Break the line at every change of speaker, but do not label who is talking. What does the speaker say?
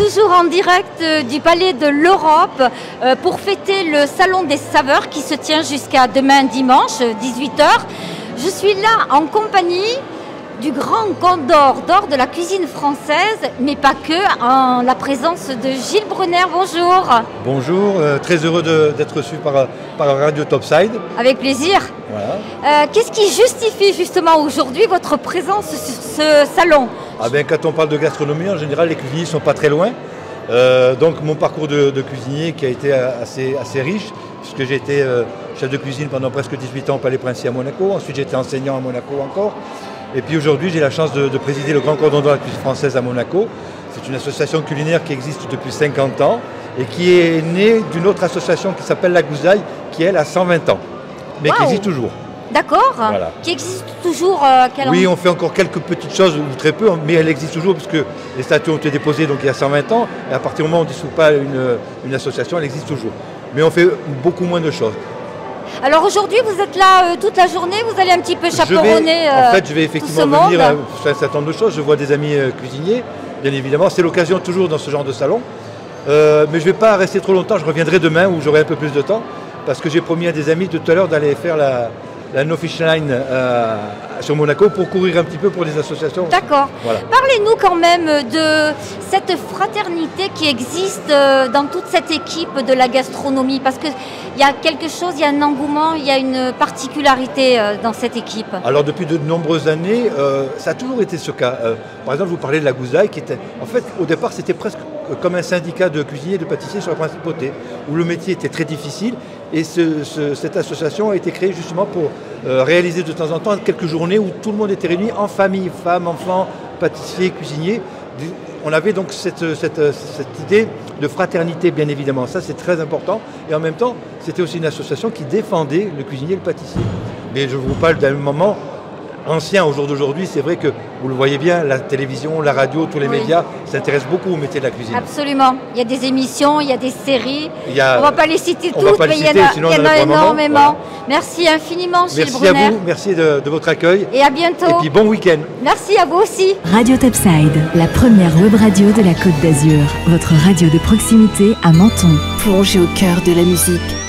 toujours en direct du Palais de l'Europe pour fêter le Salon des Saveurs qui se tient jusqu'à demain dimanche, 18h. Je suis là en compagnie du grand condor d'or de la cuisine française, mais pas que, en la présence de Gilles Brunner. Bonjour.
Bonjour, très heureux d'être reçu par Radio Topside.
Avec plaisir.
Voilà.
Qu'est-ce qui justifie justement aujourd'hui votre présence sur ce salon?
Quand on parle de gastronomie, en général, les cuisiniers ne sont pas très loin. Donc mon parcours de cuisinier qui a été assez riche, puisque j'ai été chef de cuisine pendant presque 18 ans au Palais Princier à Monaco. Ensuite, j'ai été enseignant à Monaco encore. Et puis aujourd'hui, j'ai la chance de présider le Grand Cordon d'or de la cuisine française à Monaco. C'est une association culinaire qui existe depuis 50 ans et qui est née d'une autre association qui s'appelle La Gouzaille, qui elle a 120 ans, mais qui existe toujours.
D'accord.
Voilà.
Qui existe toujours
Oui, on fait encore quelques petites choses, ou très peu, mais elle existe toujours puisque les statuts ont été déposés donc il y a 120 ans. Et à partir du moment où on ne dissout pas une association, elle existe toujours. Mais on fait beaucoup moins de choses.
Alors aujourd'hui, vous êtes là toute la journée, vous allez un petit peu chaperonner
je vais effectivement venir faire un certain nombre de choses. Je vois des amis cuisiniers, bien évidemment. C'est l'occasion toujours dans ce genre de salon. Mais je ne vais pas rester trop longtemps, je reviendrai demain où j'aurai un peu plus de temps. Parce que j'ai promis à des amis tout à l'heure d'aller faire la No Fish Line sur Monaco pour courir un petit peu pour les associations.
D'accord. Voilà. Parlez-nous quand même de cette fraternité qui existe dans toute cette équipe de la gastronomie, parce qu'il y a quelque chose, il y a un engouement, il y a une particularité dans cette équipe.
Alors depuis de nombreuses années, ça a toujours été ce cas. Par exemple, vous parlez de la Gouzaille, qui était, en fait, au départ, c'était presque comme un syndicat de cuisiniers et de pâtissiers sur la principauté, où le métier était très difficile. Et cette association a été créée justement pour réaliser de temps en temps quelques journées où tout le monde était réuni en famille, femmes, enfants, pâtissiers, cuisiniers. On avait donc cette idée de fraternité, bien évidemment. Ça, c'est très important. Et en même temps, c'était aussi une association qui défendait le cuisinier et le pâtissier. Mais je vous parle d'un moment ancien au jour d'aujourd'hui. C'est vrai que, vous le voyez bien, la télévision, la radio, tous les médias s'intéressent beaucoup au métier de la cuisine.
Absolument. Il y a des émissions, il y a des séries. On ne va pas les citer toutes, mais il y en a énormément. Voilà. Merci infiniment, Gilles Brunner.
Merci à vous, merci de votre accueil.
Et à bientôt.
Et puis bon week-end.
Merci à vous aussi.
Radio Topside, la première web radio de la Côte d'Azur. Votre radio de proximité à Menton. Plongez au cœur de la musique.